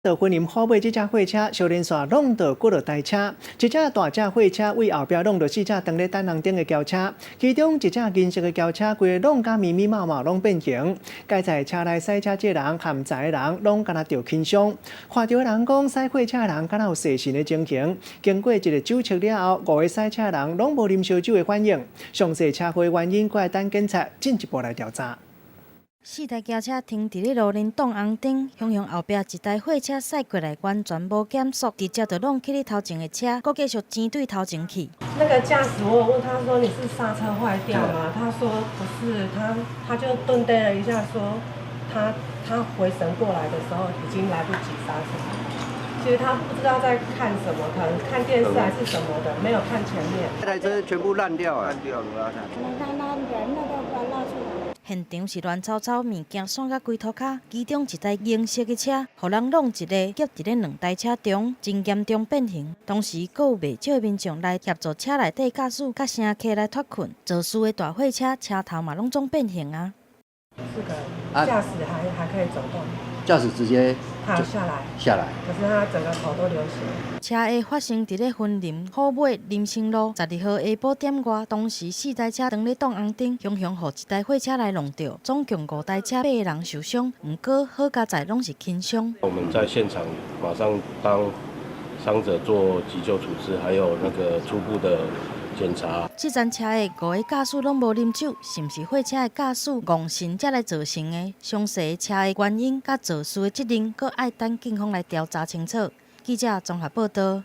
到婚姻后尾，这架货车小连续弄到几落台车，一架大架货车为后壁弄到4架长咧单人顶的轿车，其中一架银色的轿车规个弄甲密密麻麻拢变形。该在车内驶车这人含载的人拢敢若着轻伤。看到的人讲，驶货车的人敢若有细心的情形。经过一个酒测了后，5个驶车的人拢无啉烧酒的反应。详细车祸原因，还要等警察进一步来调查。 4台轿车停伫咧路林挡红顶，向后壁一台货车驶过来，完全无减速，直接就弄去你头前的车，搁继续前对头前去。那个驾驶，我有问他说你是刹车坏掉吗？他说不是，他就顿呆了一下，说他回神过来的时候已经来不及刹车。其实他不知道在看什么，可能看电视还是什么的，没有看前面。这台车全部烂掉啊！烂掉了，现场是乱糟糟，物件散到规涂骹，其中一台银色的车，互人弄一个夹伫咧2台车中，真严重变形。同时，阁有袂少民众来协助车内底驾驶甲乘客来脱困。肇事的大货车车头嘛拢总变形啊。4个人，驾驶还可以走动，驾驶直接他下来，可是他整个头都流血。车祸发生伫咧云林虎尾林清路12号下晡点外，当时4台车当咧挡红灯，雄互一台货车来弄到，总共5台车8个人受伤，不过好佳在拢是轻伤。我们在现场马上帮伤者做急救处置，还有那个初步的检查。这站车的5个驾驶拢无啉酒，是毋是货车的驾驶误信才来造成的？详细车的原因甲肇事的责任，阁爱等警方来调查清楚。记者综合报道。